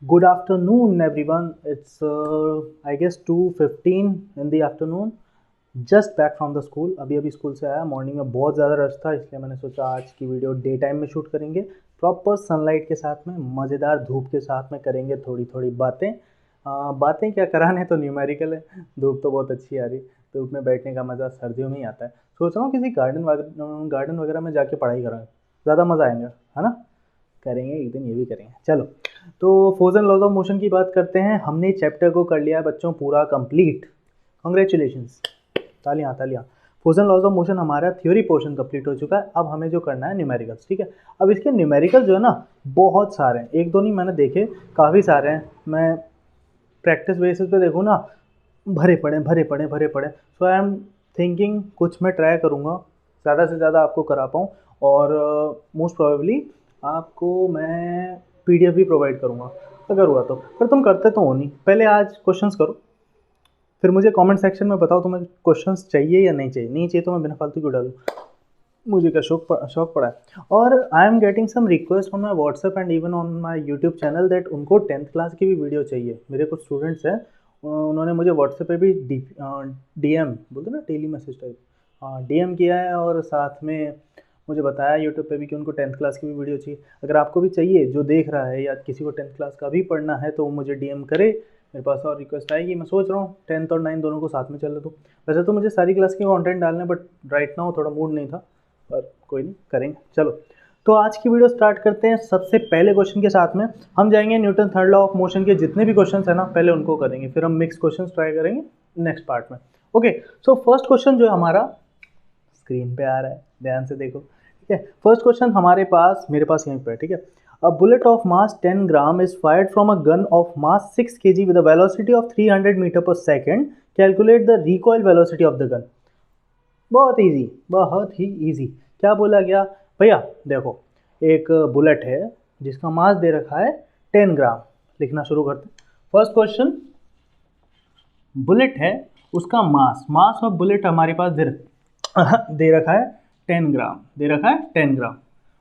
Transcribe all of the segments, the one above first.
Good afternoon, everyone. It's I guess 2:15 in the afternoon. Just back from the school, अभी अभी school से आया। Morning में बहुत ज़्यादा रश था, इसलिए मैंने सोचा आज की वीडियो डे टाइम में शूट करेंगे, प्रॉपर सनलाइट के साथ में, मज़ेदार धूप के साथ में करेंगे थोड़ी थोड़ी बातें। बातें क्या कराने, तो न्यूमेरिकल है। धूप तो बहुत अच्छी आ रही, धूप में बैठने का मज़ा सर्दियों में ही आता है। सोच रहा हूँ किसी गार्डन वगैरह में जाके पढ़ाई करेंगे, ज़्यादा मज़ा आएगा, है ना। करेंगे एक दिन, ये भी करेंगे। चलो, तो force and laws of motion की बात करते हैं। हमने चैप्टर को कर लिया है बच्चों पूरा कंप्लीट। कॉन्ग्रेचुलेशंस, तालियां तालियां। Force and laws of motion हमारा थ्योरी पोर्शन कंप्लीट हो चुका है। अब हमें जो करना है न्यूमेरिकल्स, ठीक है। अब इसके न्यूमेरिकल जो है ना, बहुत सारे हैं, एक दो नहीं मैंने देखे, काफ़ी सारे हैं। मैं प्रैक्टिस बेसिस पे देखूँ ना, भरे पड़े भरे पड़े भरे पड़े। सो आई एम थिंकिंग कुछ मैं ट्राई करूँगा, ज़्यादा से ज़्यादा आपको करा पाऊँ। और मोस्ट प्रोबेबली आपको मैं पीडीएफ भी प्रोवाइड करूँगा अगर हुआ तो। पर तुम करते तो हो नहीं, पहले आज क्वेश्चंस करो, फिर मुझे कमेंट सेक्शन में बताओ तुम्हें क्वेश्चंस चाहिए या नहीं चाहिए। नहीं चाहिए तो मैं बिना फालतू क्यों डालूँ, मुझे क्या शौक पड़ा है। और I am getting some request on my WhatsApp and even on my YouTube channel that उनको 10th क्लास की भी वीडियो चाहिए। मेरे कुछ स्टूडेंट्स हैं, उन्होंने मुझे व्हाट्सएप पे भी डीएम बोलते ना, डेली मैसेज टाइप, डीएम किया है, और साथ में मुझे बताया यूट्यूब पे भी कि उनको 10th क्लास की भी वीडियो चाहिए। अगर आपको भी चाहिए, जो देख रहा है या किसी को 10th क्लास का भी पढ़ना है, तो वो मुझे डीएम करे। मेरे पास और रिक्वेस्ट आएगी। मैं सोच रहा हूँ 10th और 9th दोनों को साथ में चल दूँ। वैसे तो मुझे सारी क्लास के कंटेंट डालने हैं, बट राइट नाउ थोड़ा मूड नहीं था, पर कोई नहीं, करेंगे। चलो, तो आज की वीडियो स्टार्ट करते हैं। सबसे पहले क्वेश्चन के साथ में हम जाएंगे Newton third law of motion के जितने भी क्वेश्चंस है ना, पहले उनको करेंगे, फिर हम मिक्स क्वेश्चंस ट्राई करेंगे नेक्स्ट पार्ट में। ओके, सो फर्स्ट क्वेश्चन जो है हमारा स्क्रीन पे आ रहा है, ध्यान से देखो, ठीक है। फर्स्ट क्वेश्चन हमारे पास, मेरे पास यहीं पे है, ठीक है। A bullet of mass 10 gram is fired from a gun of mass 6 kg with a velocity of 300 metre per second. Calculate the recoil velocity of the gun. बहुत इजी, बहुत ही इजी। क्या बोला गया भैया, देखो, एक बुलेट है जिसका मास दे रखा है 10 ग्राम। लिखना शुरू करते हैं। फर्स्ट क्वेश्चन, बुलेट है, उसका मास ऑफ बुलेट हमारे पास दे रखा है 10 ग्राम, दे रखा है 10 ग्राम।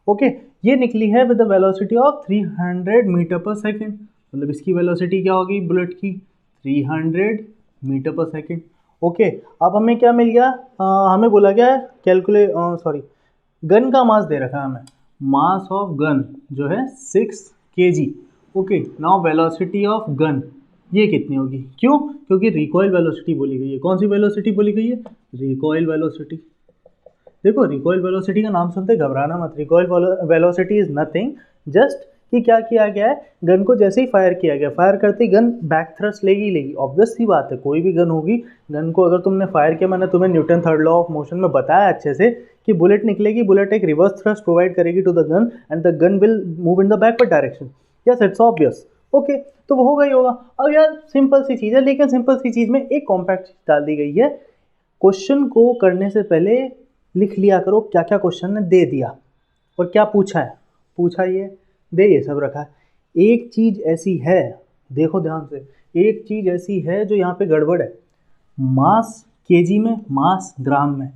ओके, ये निकली है with the velocity of 300 metre per second. मतलब इसकी वेलोसिटी क्या होगी बुलेट की, 300 मीटर पर सेकेंड। ओके, अब हमें क्या मिल गया, हमें बोला गया है कैलकुलेट, सॉरी, गन का मास दे रखा है हमें। मास ऑफ गन जो है 6 kg। Okay, now velocity of gun ये कितनी होगी, क्यों, क्योंकि रिकॉइल वेलोसिटी बोली गई है। कौन सी वेलोसिटी बोली गई है, रिकॉइल वेलोसिटी। देखो, रिकॉइल वेलोसिटी का नाम सुनते घबराना मत। Recoil velocity is nothing, just कि क्या किया गया है, गन को जैसे ही फायर किया गया, फायर करते ही गन बैक थ्रस्ट लेगी लेगी, ऑब्वियस सी बात है। कोई भी गन होगी, गन को अगर तुमने फायर किया, मैंने तुम्हें Newton third law of motion में बताया अच्छे से कि बुलेट निकलेगी, बुलेट एक रिवर्स थ्रस्ट प्रोवाइड करेगी to the gun and the gun will move in the backward direction. Yes, it's obvious. Okay, तो वो होगा ही होगा। अब यार सिंपल सी चीज़ है, लेकिन सिंपल सी चीज़ में एक कॉम्पैक्ट चीज डाल दी गई है। क्वेश्चन को करने से पहले लिख लिया करो क्या क्या क्वेश्चन ने दे दिया और क्या पूछा है। पूछा ये, दे ये सब रखा है। एक चीज़ ऐसी है, देखो ध्यान से, एक चीज़ ऐसी है जो यहाँ पे गड़बड़ है। मास केजी में, मास ग्राम में।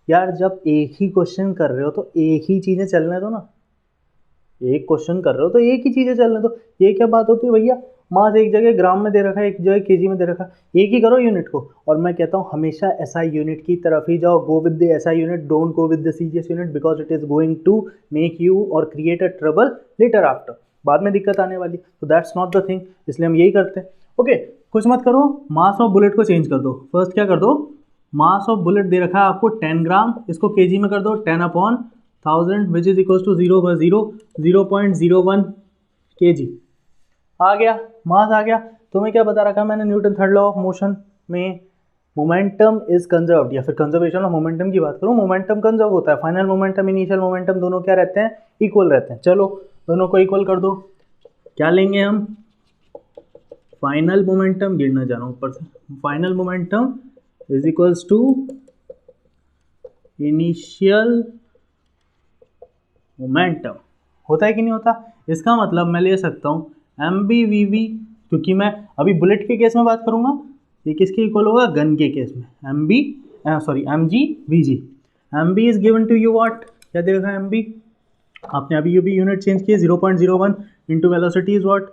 यार जब एक ही क्वेश्चन कर रहे हो तो एक ही चीज़ें चलने दो ना। एक क्वेश्चन कर रहे हो तो एक ही चीज़ें चलने दो। ये क्या बात होती है भैया, मास एक जगह ग्राम में दे रखा है, एक जगह केजी में दे रखा है, एक ही करो यूनिट को। और मैं कहता हूँ हमेशा एसआई यूनिट की तरफ ही जाओ। Go with the SI unit, don't go with the CGS unit, because it is going to make you और create a trouble later after. बाद में दिक्कत आने वाली, तो दैट्स नॉट द थिंग, इसलिए हम यही करते हैं। ओके, कुछ मत करो, मास ऑफ बुलेट को चेंज कर दो। फर्स्ट क्या कर दो, मास ऑफ बुलेट दे रखा है आपको 10 ग्राम, इसको केजी में कर दो 10/1000 which is equal to 0.01 kg। आ गया, मास आ गया। तुम्हें क्या बता रखा है मैंने Newton third law of motion में, मोमेंटम इज कंजर्व्ड, या फिर कंजर्वेशन ऑफ मोमेंटम की बात करूँ, मोमेंटम कंजर्व होता है। फाइनल मोमेंटम, इनिशियल मोमेंटम दोनों क्या रहते हैं, इक्वल रहते हैं। चलो दोनों को इक्वल कर दो। क्या लेंगे हम, फाइनल मोमेंटम, गिरना जा रहा हूँ ऊपर से, final momentum is equals to initial momentum. होता है कि नहीं होता। इसका मतलब मैं ले सकता हूँ एम बी वी वी, क्योंकि मैं अभी बुलेट के केस में बात करूँगा, ये किसके इक्वल होगा, गन के केस में, M B, sorry M G V G. M B is given to you what, क्या दे रखा है एम बी, आपने अभी यूनिट चेंज किए 0.01 into velocity is what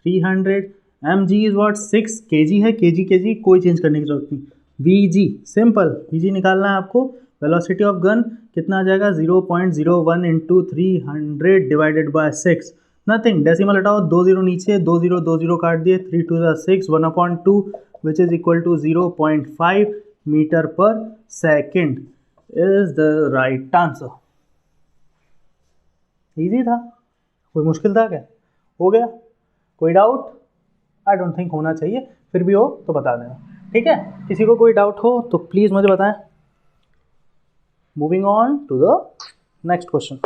300, mg is what 6 kg है, kg कोई चेंज करने की जरूरत नहीं। vg सिंपल, vg निकालना है आपको। वेलोसिटी ऑफ गन कितना आ जाएगा 0.01 into 300 divided by 6, nothing, decimal हटाओ, 2 0 नीचे, 2 0 काट दिए, 3 2 6, 1/2 which is equal to 0.5 metre per second is the right answer. Easy था, कोई मुश्किल था क्या? हो गया? कोई डाउट? आई डोंट थिंक होना चाहिए, फिर भी हो तो बता देना, ठीक है? किसी को कोई डाउट हो तो प्लीज़ मुझे बताएं। Moving on to the next question.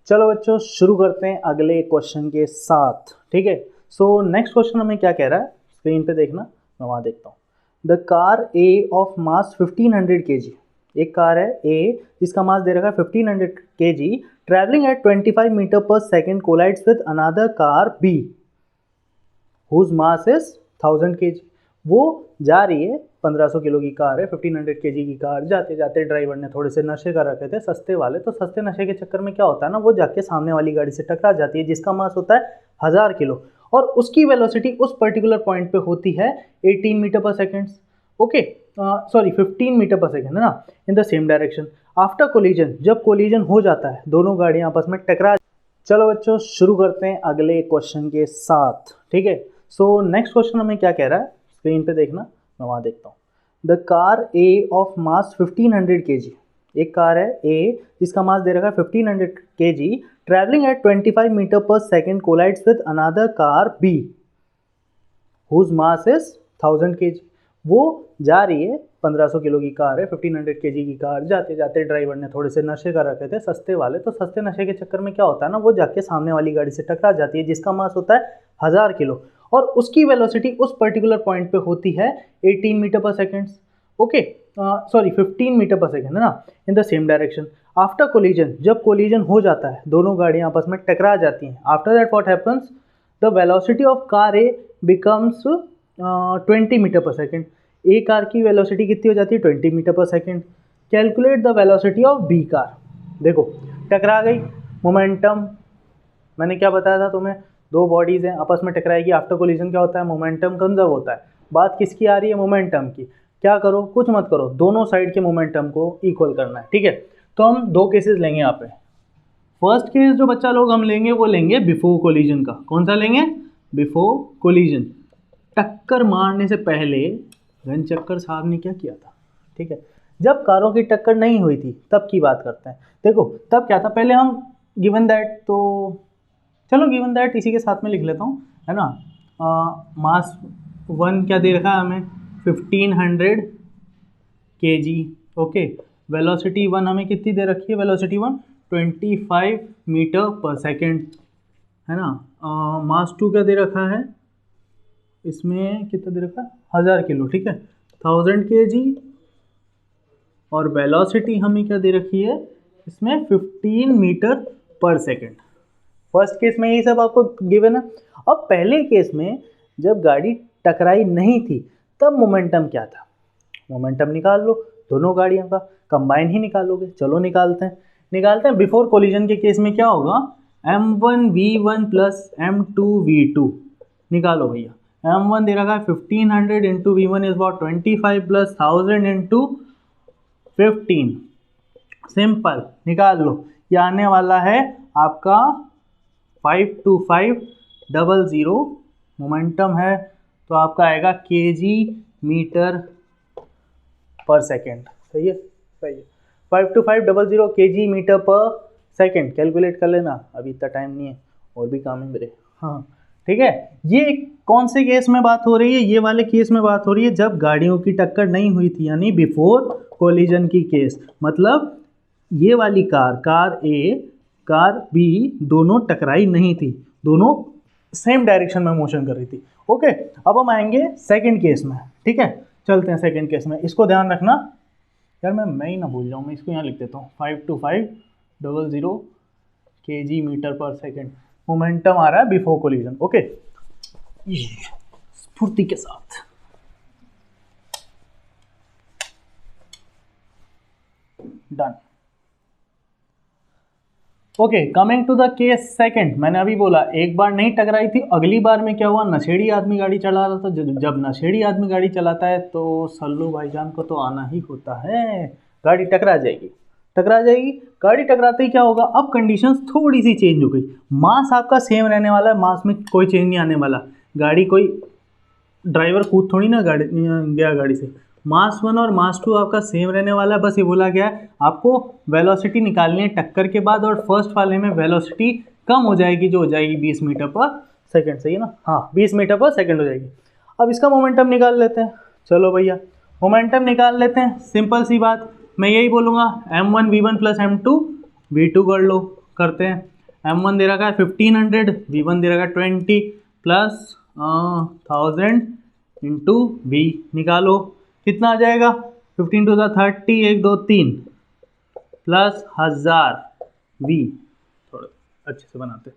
चलो बच्चों शुरू करते हैं अगले क्वेश्चन के साथ, ठीक है? सो नेक्स्ट क्वेश्चन हमें क्या कह रहा है, स्क्रीन पे देखना, मैं वहाँ देखता हूँ। The car A of mass 1500 kg, एक कार है ए जिसका मास दे रखा है 1500 kg, travelling at 25 metre per second collides with another car B whose mass is 1000 kg। वो जा रही है, 1500 किलो की कार है, 1500 kg की कार, जाते जाते ड्राइवर ने थोड़े से नशे कर रखे थे सस्ते वाले, तो सस्ते नशे के चक्कर में क्या होता है ना, वो जाके सामने वाली गाड़ी से टकरा जाती है जिसका मास होता है 1000 किलो, और उसकी वेलोसिटी उस पर्टिकुलर पॉइंट पे होती है 18 metre per second, okay, sorry 15 metre per second है ना, in the same direction. After collision, जब कोलिजन हो जाता है, दोनों गाड़ियां आपस में टकरा। चलो बच्चों शुरू करते हैं अगले क्वेश्चन के साथ, ठीक है? सो नेक्स्ट क्वेश्चन हमें क्या कह रहा है, स्क्रीन पे देखना, मैं वहाँ देखता हूँ। The car A of mass 1500 kg, एक कार है ए जिसका मास दे रखा है 1500 kg, travelling at 25 metre per second collides with another car B whose mass is 1000 kg। वो जा रही है, 1500 किलो की कार है, 1500 kg की कार, जाते जाते ड्राइवर ने थोड़े से नशे कर रखे थे सस्ते वाले, तो सस्ते नशे के चक्कर में क्या होता है ना, वो जाके सामने वाली गाड़ी से टकरा जाती है जिसका मास होता है 1000 किलो, और उसकी वेलोसिटी उस पर्टिकुलर पॉइंट पे होती है 18 metre per second, okay, sorry 15 metre per second है ना, in the same direction. After collision, जब कोलिजन हो जाता है, दोनों गाड़ियां आपस में टकरा जाती हैं, after that what happens, the velocity of car A becomes 20 metre per second. A car की वेलोसिटी कितनी हो जाती है 20 metre per second. Calculate the velocity of B car. देखो टकरा गई, मोमेंटम, मैंने क्या बताया था तुम्हें, दो बॉडीज हैं आपस में टकराएगी, आफ्टर कोलिजन क्या होता है, मोमेंटम कंजर्व होता है। बात किसकी आ रही है, मोमेंटम की। क्या करो, कुछ मत करो, दोनों साइड के मोमेंटम को इक्वल करना है, ठीक है? तो हम दो केसेस लेंगे यहाँ पे। फर्स्ट केस जो बच्चा लोग हम लेंगे वो लेंगे बिफोर कोलिजन का। कौन सा लेंगे? Before collision. टक्कर मारने से पहले घन चक्कर साहब ने क्या किया था, ठीक है? जब कारों की टक्कर नहीं हुई थी तब की बात करते हैं। देखो तब क्या था, पहले हम गिवन दैट, तो चलो गिवन दैट इसी के साथ में लिख लेता हूँ, है ना। मास 1 क्या दे रखा है हमें 1500 kg, ओके। वेलोसिटी 1 हमें कितनी दे रखी है, वेलोसिटी 1 25 मीटर पर सेकेंड, है ना। मास 2 क्या दे रखा है, इसमें कितना दे रखा है 1000 किलो, ठीक है, 1000 kg, और वेलोसिटी हमें क्या दे रखी है इसमें 15 metre per second. First case में यही सब आपको गिवन है। अब पहले केस में जब गाड़ी टकराई नहीं थी तब मोमेंटम क्या था, मोमेंटम निकाल लो, दोनों गाड़ियों का कंबाइन ही निकालोगे। चलो निकालते हैं। बिफोर कोलिजन के केस में क्या होगा, m1v1 प्लस m2v2, निकालो भैया। m1 दे रखा है 1500 into v1 is about 25 plus 1000 into 15, simple, निकाल लो। ये आने वाला है आपका 52500, मोमेंटम है तो आपका आएगा kg मीटर पर सेकेंड, सही है, सही है। 52500 kg metre per second, calculate कर लेना, अभी इतना टाइम नहीं है, और भी काम है मेरे, हाँ ठीक है। ये कौन से केस में बात हो रही है, ये वाले केस में बात हो रही है जब गाड़ियों की टक्कर नहीं हुई थी, यानी बिफोर कोलिजन की केस। मतलब ये वाली कार ए कार बी दोनों टकराई नहीं थी, दोनों सेम डायरेक्शन में मोशन कर रही थी, ओके। अब हम आएंगे सेकंड केस में, ठीक है, चलते हैं सेकंड केस में। इसको ध्यान रखना यार, मैं ही ना भूल जाऊँ, मैं इसको यहाँ लिख देता हूँ 52500 kg metre per second, momentum आ रहा है बिफोर कोलिजन, ओके, स्फूर्ति के साथ। Done. Okay, coming to the case second, मैंने अभी बोला एक बार नहीं टकराई थी, अगली बार में क्या हुआ, नशेड़ी आदमी गाड़ी चला रहा था। जब नशेड़ी आदमी गाड़ी चलाता है तो सल्लू भाईजान को तो आना ही होता है, गाड़ी टकरा जाएगी, टकरा जाएगी। गाड़ी टकराते ही क्या होगा, अब कंडीशंस थोड़ी सी चेंज हो गई। मास आपका सेम रहने वाला है, मास में कोई चेंज नहीं आने वाला। गाड़ी कोई ड्राइवर कूद थोड़ी ना गाड़ी गया गाड़ी से। मास 1 और मास 2 आपका सेम रहने वाला है, बस ये बोला गया है आपको वेलोसिटी निकालनी है टक्कर के बाद, और फर्स्ट वाले में वेलोसिटी कम हो जाएगी, जो हो जाएगी 20 मीटर पर सेकंड, सही है ना, हाँ 20 मीटर पर सेकंड हो जाएगी। अब इसका मोमेंटम निकाल लेते हैं, चलो भैया मोमेंटम निकाल लेते हैं। सिंपल सी बात, मैं यही बोलूँगा m1 v1 plus m2 v2 कर लो, करते हैं। m1 दे रखा है 1500, v1 दे रखा है 20 प्लस 1000 इंटू वी, निकालो कितना आ जाएगा, 15 टू द 30, 1 2 3 प्लस 1000 वी, थोड़ा अच्छे से बनाते,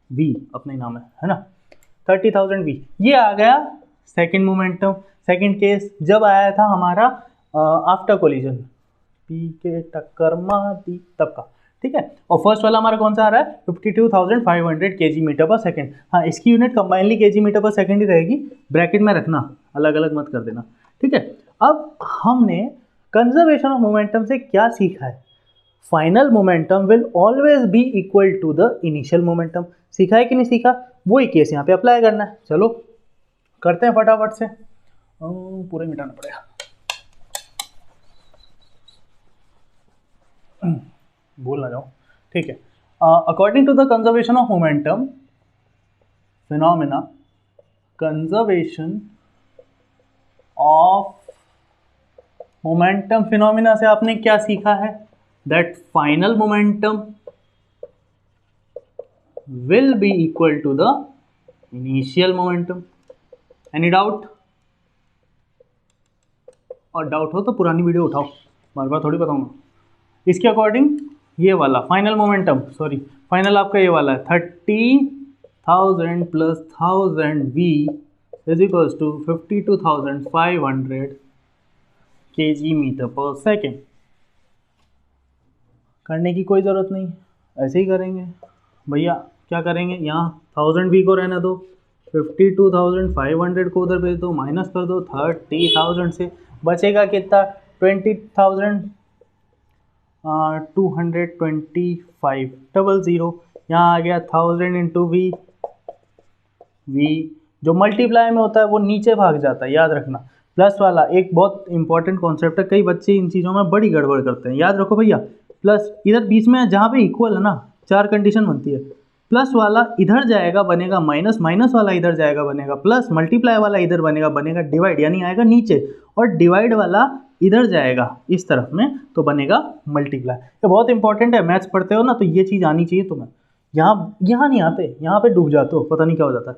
वी अपना ही नाम है ना, 30,000 वी। ये आ गया सेकंड मोमेंटम, सेकंड केस जब आया था हमारा आफ्टर कोलिजन, पी के टक्कर मारी तब का, ठीक है। और फर्स्ट वाला हमारा कौन सा आ रहा है, 52,500 kg मीटर पर सेकंड। हाँ, इसकी यूनिट कंबाइनली kg मीटर पर सेकंड ही रहेगी, ब्रैकेट में रखना, अलग अलग मत कर देना, ठीक है। अब हमने कंजर्वेशन ऑफ मोमेंटम से क्या सीखा है, final momentum will always be equal to the initial momentum. सीखा है कि नहीं सीखा, वही केस यहाँ पे अप्लाई करना है। चलो करते हैं फटाफट से, पूरा मिटाना पड़ेगा, भूल ना जाओ, ठीक है। According to the conservation of momentum phenomena, conservation of momentum phenomena से आपने क्या सीखा है, that final momentum will be equal to the initial momentum. Any doubt, और डाउट हो तो पुरानी वीडियो उठाओ, बार बार थोड़ी बताऊंगा। इसके अकॉर्डिंग ये वाला फाइनल मोमेंटम, सॉरी फाइनल आपका ये वाला है 30,000 plus 1000 V is equals to 52,500 kg metre per second. करने की कोई ज़रूरत नहीं, ऐसे ही करेंगे भैया। क्या करेंगे, यहाँ 1000 वी को रहना दो, 52,500 को उधर भेज दो, माइनस कर दो 30,000 से, बचेगा कितना 20,000 225 00, यहाँ आ गया 1000 इंटू वी, वी जो मल्टीप्लाई में होता है वो नीचे भाग जाता है, याद रखना। प्लस वाला एक बहुत इंपॉर्टेंट कॉन्सेप्ट है, कई बच्चे इन चीज़ों में बड़ी गड़बड़ करते हैं, याद रखो भैया। प्लस इधर बीच में जहाँ पे इक्वल है ना, 4 कंडीशन बनती है, प्लस वाला इधर जाएगा बनेगा माइनस, माइनस वाला इधर जाएगा बनेगा प्लस, मल्टीप्लाई वाला इधर बनेगा डिवाइड, यानी आएगा नीचे, और डिवाइड वाला इधर जाएगा इस तरफ में तो बनेगा मल्टीप्लाई। ये बहुत इंपॉर्टेंट है, मैथ्स पढ़ते हो ना तो ये चीज़ आनी चाहिए तुम्हें। यहाँ नहीं आते, यहाँ पे डूब जाते हो, पता नहीं क्या हो जाता है।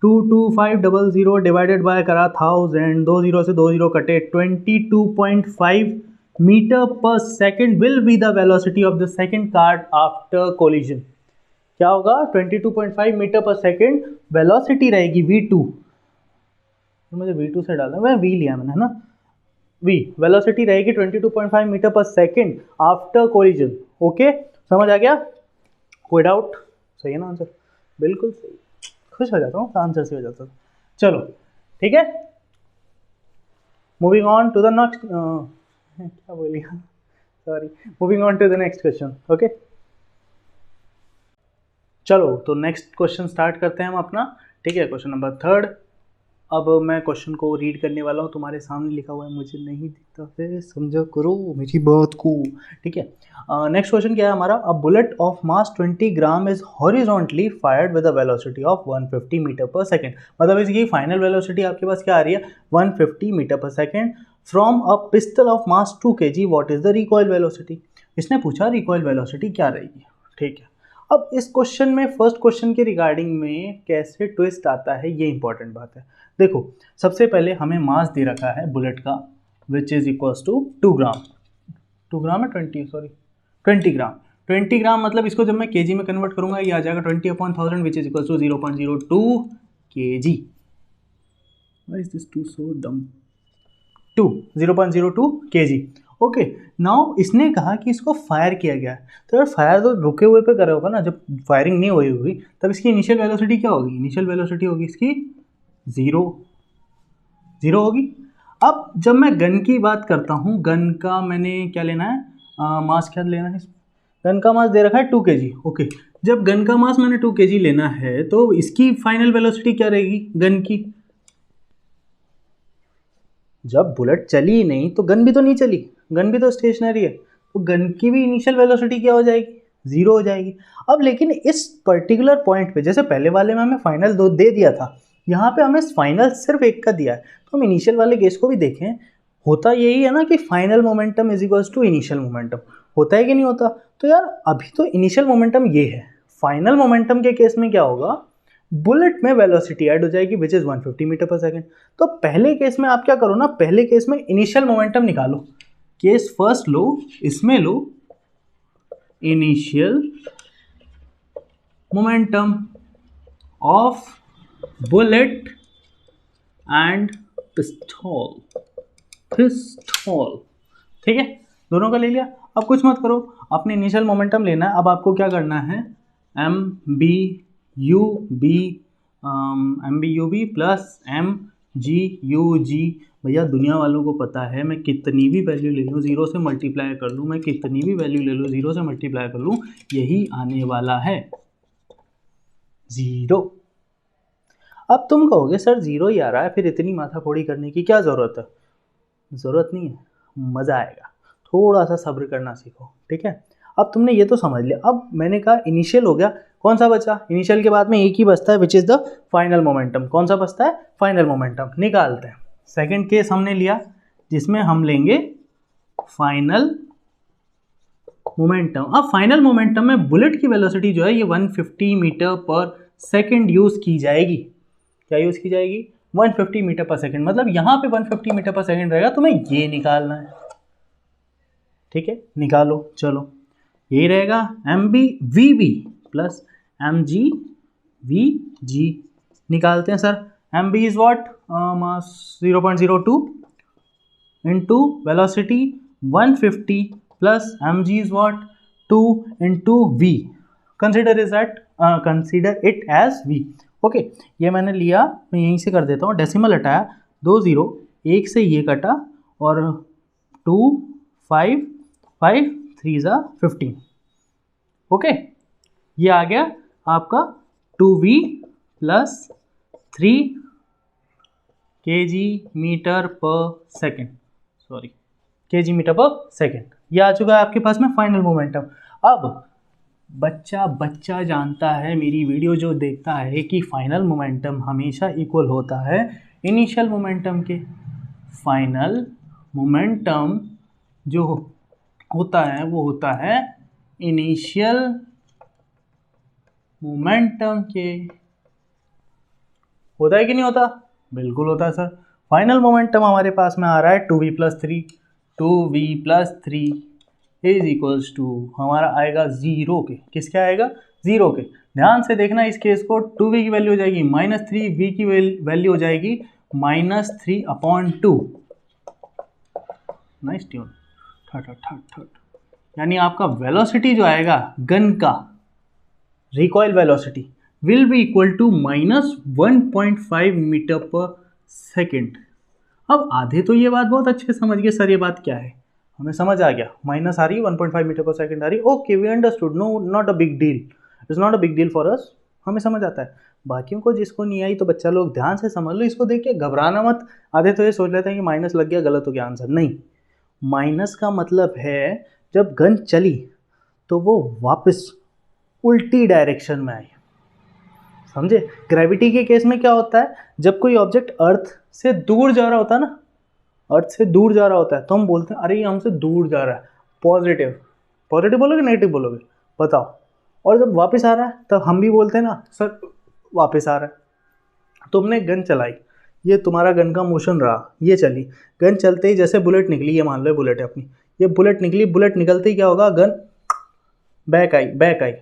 22500 डिवाइडेड बाय करा 1000, 2 0 से 2 0 कटे, 22.5 metre per second will be the velocity of the second car after collision. क्या होगा, 22.5 मीटर पर सेकेंड वेलोसिटी रहेगी v2, मुझे v2 से डालना, मैं v लिया मैंने, है ना, v वेलोसिटी रहेगी 22.5 metre per second after collision. Okay, समझ आ गया, कोई डाउट, सही है ना आंसर, बिल्कुल सही, खुश हो जाता हूँ आंसर से हो जाता हूँ। चलो ठीक है, moving on to the next, क्या बोलिए, sorry, moving on to the next question. Okay चलो, तो नेक्स्ट क्वेश्चन स्टार्ट करते हैं हम अपना, ठीक है, क्वेश्चन नंबर 3। अब मैं क्वेश्चन को रीड करने वाला हूँ, तुम्हारे सामने लिखा हुआ है, मुझे नहीं दिखता है, समझा करो मेरी बात को, ठीक है। नेक्स्ट क्वेश्चन क्या है हमारा, a bullet of mass 20 gram is horizontally fired with a velocity of 150 metre per second. मतलब इसकी फाइनल वेलोसिटी आपके पास क्या आ रही है, 150 metre per second, from a pistol of mass 2 kg, what is the recoil velocity. इसने पूछा recoil velocity क्या रहेगी, ठीक है। अब इस क्वेश्चन में फर्स्ट क्वेश्चन के रिगार्डिंग में कैसे ट्विस्ट आता है, ये इंपॉर्टेंट बात है। देखो, सबसे पहले हमें मास दे रखा है बुलेट का, विच इज इक्वल्स टू 2 ग्राम, 2 ग्राम है 20 ग्राम, 20 ग्राम, मतलब इसको जब मैं केजी में कन्वर्ट करूंगा ये आ जाएगा 20/1000 which is equals to 0.02 kg। Why is this 2 so dumb, 0.02 kg। Okay, now इसने कहा कि इसको फायर किया गया है, तो यार फायर तो रुके हुए पे कर रहा होगा ना, जब फायरिंग नहीं हुई होगी तब इसकी इनिशियल वेलोसिटी क्या होगी? इनिशियल वेलोसिटी होगी इसकी ज़ीरो होगी। अब जब मैं गन की बात करता हूँ, गन का मैंने क्या लेना है, मास क्या लेना है? गन का मास दे रखा है 2 kg। ओके, जब गन का मास मैंने 2 kg लेना है तो इसकी फाइनल वेलोसिटी क्या रहेगी गन की? जब बुलेट चली ही नहीं तो गन भी तो नहीं चली, गन भी तो स्टेशनरी है, तो गन की भी इनिशियल वेलोसिटी क्या हो जाएगी? ज़ीरो हो जाएगी। अब लेकिन इस पर्टिकुलर पॉइंट पे, जैसे पहले वाले में हमें फाइनल 2 दे दिया था, यहाँ पे हमें फाइनल सिर्फ 1 का दिया है, तो हम इनिशियल वाले केस को भी देखें। होता यही है ना कि final momentum is equals to initial momentum, होता है कि नहीं होता? तो यार अभी तो इनिशियल मोमेंटम ये है, फाइनल मोमेंटम के केस में क्या होगा? बुलेट में वेलोसिटी ऐड हो जाएगी which is 150 metre per second. तो पहले केस में आप क्या करो ना, पहले केस में इनिशियल मोमेंटम निकालो, केस फर्स्ट लो, इसमें लो initial momentum of bullet and पिस्तौल, ठीक है, दोनों का ले लिया। अब कुछ मत करो, अपने इनिशियल मोमेंटम लेना है। अब आपको क्या करना है, M B U B plus M G U G. भैया दुनिया वालों को पता है मैं कितनी भी वैल्यू ले लूँ, ज़ीरो से मल्टीप्लाई कर लूँ, मैं कितनी भी वैल्यू ले लूँ, ज़ीरो से मल्टीप्लाई कर लूँ, यही आने वाला है, ज़ीरो। अब तुम कहोगे सर ज़ीरो ही आ रहा है, फिर इतनी माथाफोड़ी करने की क्या ज़रूरत है? ज़रूरत नहीं है, मज़ा आएगा, थोड़ा सा सब्र करना सीखो, ठीक है। अब तुमने ये तो समझ लिया। अब मैंने कहा इनिशियल हो गया, कौन सा बचा? इनिशियल के बाद में एक ही बचता है which is the final momentum. कौन सा बचता है? Final momentum. निकालते हैं। सेकंड केस हमने लिया जिसमें हम लेंगे फाइनल मोमेंटम। अब फाइनल मोमेंटम में बुलेट की वेलोसिटी जो है ये 150 मीटर पर सेकेंड यूज़ की जाएगी। क्या यूज़ की जाएगी? 150 मीटर पर सेकेंड। मतलब यहाँ पे 150 मीटर पर सेकेंड रहेगा, तुम्हें ये निकालना है, ठीक है, निकालो। चलो यही रहेगा M B V B plus M G V G. निकालते हैं sir. M B is what? Mass 0.02 into velocity 150 plus M G is what? 2 into V. Consider it as V. Okay, ये मैंने लिया, मैं यहीं से कर देता हूँ, डेसिमल हटाया, 2 0, 1 से ये कटा और 2 5 5 3 ज़ा 15। ओके, ये आ गया आपका 2v plus 3 kg metre per second, sorry kg metre per second. ये आ चुका है आपके पास में फाइनल मोमेंटम। अब बच्चा जानता है, मेरी वीडियो जो देखता है, कि फाइनल मोमेंटम हमेशा इक्वल होता है इनिशियल मोमेंटम के। फाइनल मोमेंटम जो होता है वो होता है इनिशियल मोमेंटम के। होता है कि नहीं होता? बिल्कुल होता है सर। फाइनल मोमेंटम हमारे पास में आ रहा है 2v plus 3, 2v plus 3 is equals to हमारा आएगा ज़ीरो के। किसके आएगा? ज़ीरो के। ध्यान से देखना इस केस को, 2v की वैल्यू हो जाएगी -3, v की वैल्यू हो जाएगी -3/2। Nice tune, third. यानी आपका वेलोसिटी जो आएगा गन का, recoil velocity will be equal to -1.5 metre per second. अब आधे तो ये बात बहुत अच्छे से समझ गए, सर ये बात क्या है, हमें समझ आ गया, माइनस आ रही है, 1.5 मीटर पर सेकेंड आ रही है। Okay, we understood, no not a big deal, it's not a big deal for us, हमें समझ आता है। बाकियों को जिसको नहीं आई तो बच्चा लोग ध्यान से समझ लो, इसको देख के घबराना मत। आधे तो ये सोच लेते हैं कि माइनस लग गया, गलत हो गया आंसर। नहीं, माइनस का मतलब है जब गन चली तो वो वापस उल्टी डायरेक्शन में आई, समझे? ग्रेविटी के केस में क्या होता है, जब कोई ऑब्जेक्ट अर्थ से दूर जा रहा होता है ना, अर्थ से दूर जा रहा होता है, तो हम बोलते हैं अरे ये हमसे दूर जा रहा है, पॉजिटिव बोलोगे नेगेटिव बोलोगे, बताओ? और जब वापस आ रहा है तब हम भी बोलते हैं ना सर वापस आ रहा है। तुमने गन चलाई, ये तुम्हारा गन का मोशन रहा, ये चली, गन चलते ही जैसे बुलेट निकली, ये मान लो बुलेट है अपनी, ये बुलेट निकली, बुलेट निकलते ही क्या होगा, गन बैक आई।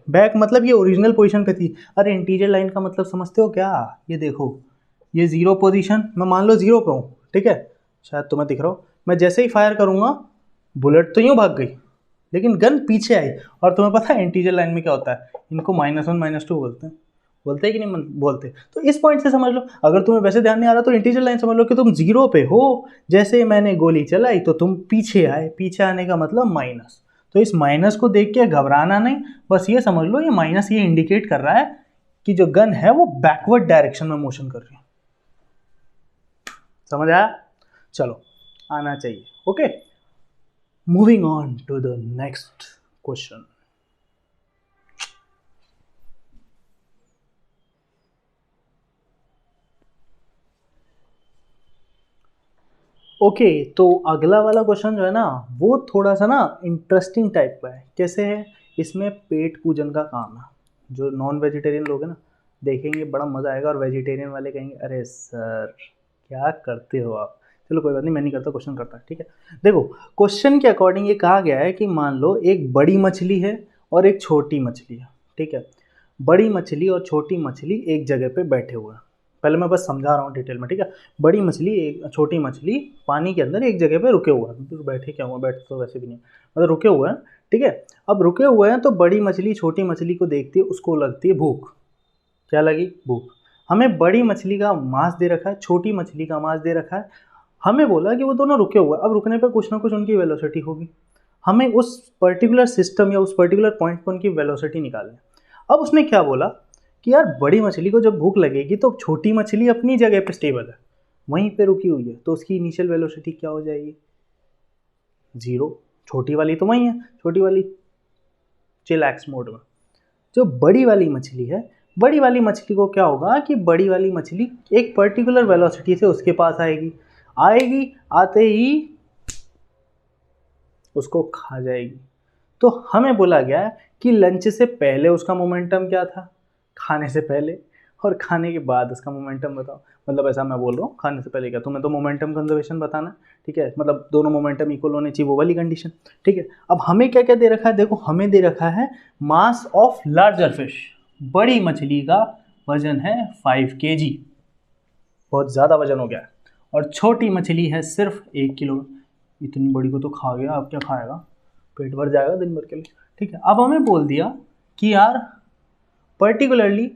बैक मतलब ये ओरिजिनल पोजीशन पे थी। अरे इंटीजर लाइन का मतलब समझते हो क्या? ये देखो, ये ज़ीरो पोजीशन, मैं मान लो ज़ीरो पे हूँ, ठीक है, शायद तुम्हें दिख रहा हो। मैं जैसे ही फायर करूँगा बुलेट तो यूँ भाग गई लेकिन गन पीछे आई। और तुम्हें पता है इंटीजर लाइन में क्या होता है, इनको -1 -2 बोलते हैं, बोलते हैं कि नहीं बोलते। तो इस पॉइंट से समझ लो, अगर तुम्हें वैसे ध्यान नहीं आ रहा तो इंटीजर लाइन समझ लो कि तुम 0 पे हो, जैसे मैंने गोली चलाई तो तुम पीछे आए, पीछे आने का मतलब माइनस। तो इस माइनस को देख के घबराना नहीं, बस ये समझ लो ये माइनस ये इंडिकेट कर रहा है कि जो गन है वो बैकवर्ड डायरेक्शन में मोशन कर रही है। समझ आया? चलो आना चाहिए। Okay, moving on to the next question. Okay, तो अगला वाला क्वेश्चन जो है ना वो थोड़ा सा ना इंटरेस्टिंग टाइप का है। कैसे है? इसमें पेट पूजन का काम है। जो नॉन वेजिटेरियन लोग हैं ना देखेंगे बड़ा मज़ा आएगा, और वेजिटेरियन वाले कहेंगे अरे सर क्या करते हो आप। चलो कोई बात नहीं, मैं नहीं करता, क्वेश्चन करता है, ठीक है। देखो क्वेश्चन के अकॉर्डिंग ये कहा गया है कि मान लो एक बड़ी मछली है और एक छोटी मछली है, ठीक है। बड़ी मछली और छोटी मछली एक जगह पे बैठे हुए हैं। पहले मैं बस समझा रहा हूँ डिटेल में, ठीक है। बड़ी मछली एक छोटी मछली पानी के अंदर एक जगह पे रुके हुए हैं। तो बैठे क्या हुआ, बैठे तो वैसे भी नहीं, मतलब रुके हुए हैं, ठीक है। अब रुके हुए हैं तो बड़ी मछली छोटी मछली को देखती है, उसको लगती है भूख। क्या लगी? भूख। हमें बड़ी मछली का मांस दे रखा है, छोटी मछली का मांस दे रखा है। हमें बोला कि वो दोनों रुके हुए हैं, अब रुकने पर कुछ ना कुछ उनकी वेलोसिटी होगी। हमें उस पर्टिकुलर सिस्टम या उस पर्टिकुलर पॉइंट पर उनकी वेलोसिटी निकालनी है। अब उसने क्या बोला कि यार बड़ी मछली को जब भूख लगेगी तो छोटी मछली अपनी जगह पे स्टेबल है, वहीं पे रुकी हुई है, तो उसकी इनिशियल वेलोसिटी क्या हो जाएगी? 0। छोटी वाली तो वहीं है, छोटी वाली चिलैक्स मोड में। जो बड़ी वाली मछली है, बड़ी वाली मछली को क्या होगा कि बड़ी वाली मछली एक पर्टिकुलर वेलोसिटी से उसके पास आएगी, आते ही उसको खा जाएगी। तो हमें बोला गया कि लंच से पहले उसका मोमेंटम क्या था, खाने से पहले, और खाने के बाद उसका मोमेंटम बताओ। मतलब ऐसा मैं बोल रहा हूँ, खाने से पहले क्या, तुम्हें तो मोमेंटम कंजर्वेशन बताना, ठीक है, मतलब दोनों मोमेंटम इक्वल होने चाहिए, वो वाली कंडीशन, ठीक है। अब हमें क्या क्या दे रखा है? देखो हमें दे रखा है मास ऑफ लार्जर फिश। बड़ी मछली का वजन है 5 kg, बहुत ज़्यादा वजन हो गया है। और छोटी मछली है सिर्फ 1 किलो। इतनी बड़ी को तो खा गया, अब क्या खाएगा? पेट भर जाएगा दिन भर के लिए, ठीक है। अब हमें बोल दिया कि यार पर्टिकुलरली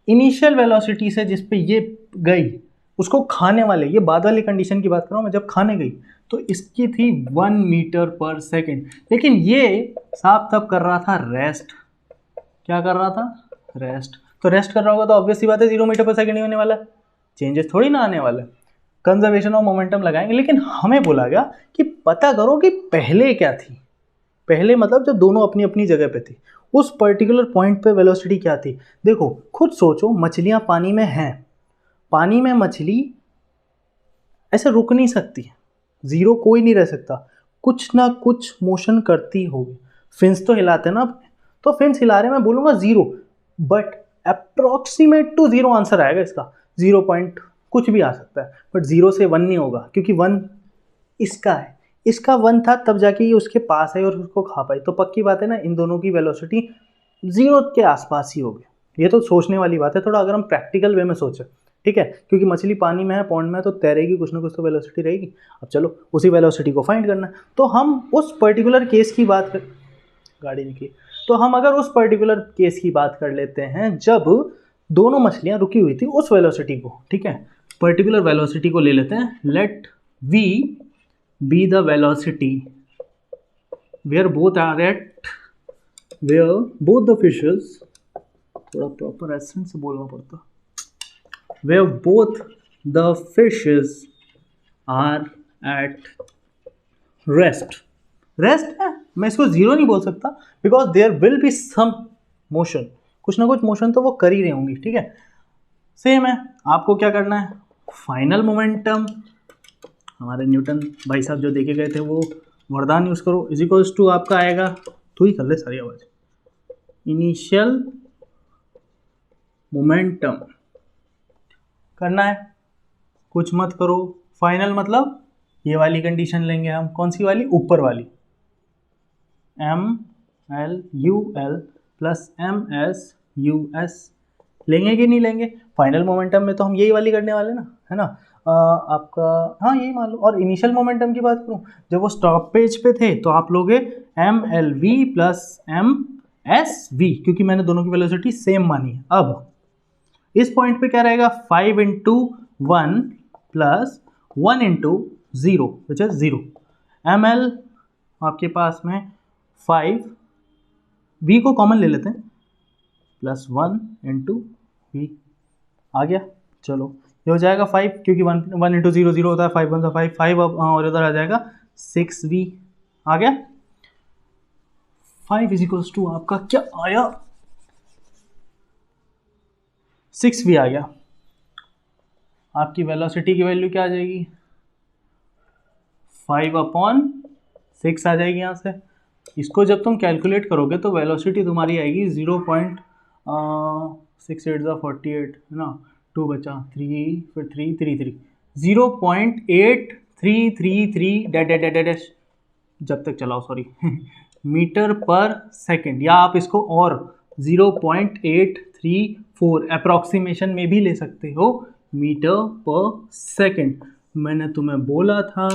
इनिशियल वेलोसिटी से जिस पे ये गई उसको खाने वाले, ये बाद वाली कंडीशन की बात कर रहा हूँ मैं, जब खाने गई तो इसकी थी 1 मीटर पर सेकेंड। लेकिन ये साफ तब कर रहा था रेस्ट। क्या कर रहा था? रेस्ट। तो रेस्ट कर रहा होगा तो ऑब्वियस सी बात है 0 मीटर पर सेकेंड ही होने वाला है, चेंजेस थोड़ी ना आने वाले। कंजर्वेशन ऑफ मोमेंटम लगाएंगे, लेकिन हमें बोला गया कि पता करो कि पहले क्या थी। पहले मतलब जब दोनों अपनी अपनी जगह पे थी, उस पर्टिकुलर पॉइंट पे वेलोसिटी क्या थी। देखो खुद सोचो, मछलियां पानी में हैं, पानी में मछली ऐसे रुक नहीं सकती, 0 कोई नहीं रह सकता, कुछ ना कुछ मोशन करती होगी। फिन्स तो हिलाते ना, तो फिन्स हिला रहे, मैं बोलूँगा 0, बट अप्रॉक्सीमेट टू 0 आंसर आएगा इसका। 0 पॉइंट कुछ भी आ सकता है, बट 0 से 1 नहीं होगा, क्योंकि 1 इसका है, इसका 1 था तब जाके ये उसके पास है और उसको खा पाई। तो पक्की बात है ना, इन दोनों की वेलोसिटी 0 के आसपास ही होगी। ये तो सोचने वाली बात है थोड़ा, अगर हम प्रैक्टिकल वे में सोचें, ठीक है, क्योंकि मछली पानी में है, पॉन्ड में है, तो तैरेगी, कुछ ना कुछ तो वेलोसिटी रहेगी। अब चलो उसी वेलोसिटी को फाइंड करना है, तो हम उस पर्टिकुलर केस की बात कर, गाड़ी निकली, तो हम अगर उस पर्टिकुलर केस की बात कर लेते हैं जब दोनों मछलियां रुकी हुई थी उस वेलोसिटी को, ठीक है, पर्टिकुलर वेलोसिटी को ले लेते हैं। Let v be the velocity where both are at, where both the fishes, थोड़ा प्रॉपर एक्सेंट से बोलना पड़ता, where both the fishes are at rest। Rest है, मैं इसको 0 नहीं बोल सकता, because there will be some motion, कुछ ना कुछ मोशन तो वो कर ही रही होंगी, ठीक है। सेम है, आपको क्या करना है, फाइनल मोमेंटम, हमारे न्यूटन भाई साहब जो देखे गए थे वो वरदान यूज़ करो, इज इक्वल्स टू आपका आएगा, तू ही कर ले सारी आवाज़, इनिशियल मोमेंटम करना है, कुछ मत करो। फाइनल मतलब ये वाली कंडीशन लेंगे हम, कौन सी वाली? ऊपर वाली, MLUL प्लस MSUS लेंगे कि नहीं लेंगे? फाइनल मोमेंटम में तो हम यही वाली करने वाले ना, है ना। आपका, हाँ ये मान लो। और इनिशियल मोमेंटम की बात करूँ, जब वो स्टॉप पेज पे थे तो आप लोगे MLV प्लस MSV, क्योंकि मैंने दोनों की वेलोसिटी सेम मानी है। अब इस पॉइंट पे क्या रहेगा, 5 into 1 plus 1 into 0 which is 0। ML आपके पास में 5, V को कॉमन ले लेते हैं, प्लस 1 इंटू V आ गया। चलो ये हो जाएगा 5, क्योंकि 1 इंटू 0 0 होता है, 5 1 5 5, अब और इधर आ जाएगा 6V आ गया। 5 इज इक्वल्स टू आपका क्या आया, 6V आ गया। आपकी वेलोसिटी की वैल्यू क्या आ जाएगी, 5/6 आ जाएगी यहाँ से। इसको जब तुम कैलकुलेट करोगे तो वेलोसिटी तुम्हारी आएगी 0.68 है ना, 2 बचा 3, फिर 3 3 3 0.8333 डैश जब तक चलाओ, सॉरी मीटर पर सेकंड, या आप इसको और 0.834 अप्रॉक्सीमेशन में भी ले सकते हो, मीटर पर सेकंड। मैंने तुम्हें बोला था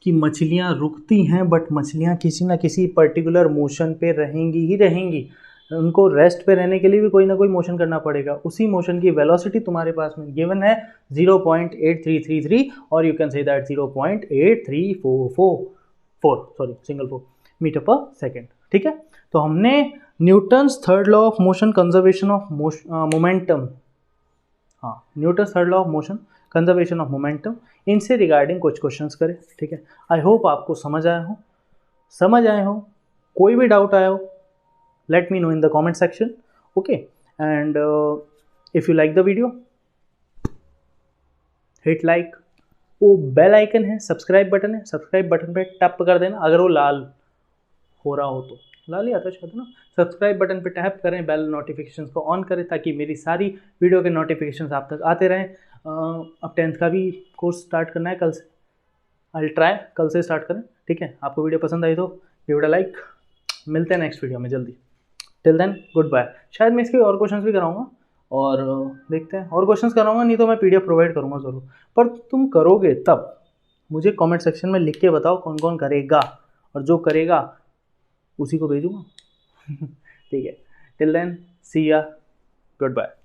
कि मछलियाँ रुकती हैं, बट मछलियाँ किसी ना किसी पर्टिकुलर मोशन पे रहेंगी ही रहेंगी। उनको रेस्ट पे रहने के लिए भी कोई ना कोई मोशन करना पड़ेगा। उसी मोशन की वेलोसिटी तुम्हारे पास में गिवन है 0.8333, और you can say that 0.8344 metre per second. ठीक है, तो हमने Newton's third law of motion conservation of momentum, हाँ Newton's third law of motion conservation of momentum, इनसे रिगार्डिंग कुछ क्वेश्चंस करें। ठीक है, आई होप आपको समझ आए हो। कोई भी डाउट आया हो, let me know in the comment section, okay? And if you like the video, hit like, वो बेल आइकन है, सब्सक्राइब बटन है, सब्सक्राइब बटन पे टैप कर देना। अगर वो लाल हो रहा हो तो, लाल ही आता शायद ना, सब्सक्राइब बटन पे टैप करें, बेल नोटिफिकेशंस को ऑन करें, ताकि मेरी सारी वीडियो के नोटिफिकेशंस आप तक आते रहें। अब 10th का भी कोर्स स्टार्ट करना है कल से, आई ट्राई कल से स्टार्ट करें। ठीक है, आपको वीडियो पसंद आई तो गिव इट अ लाइक। मिलते हैं नेक्स्ट वीडियो में जल्दी। Till then goodbye. शायद मैं इसके और क्वेश्चंस भी कराऊंगा, और देखते हैं, और क्वेश्चंस कराऊंगा, नहीं तो मैं PDF प्रोवाइड करूंगा ज़रूर। पर तुम करोगे तब मुझे कमेंट सेक्शन में लिख के बताओ कौन कौन करेगा, और जो करेगा उसी को भेजूंगा। ठीक है, टिल देन सी या, गुड बाय।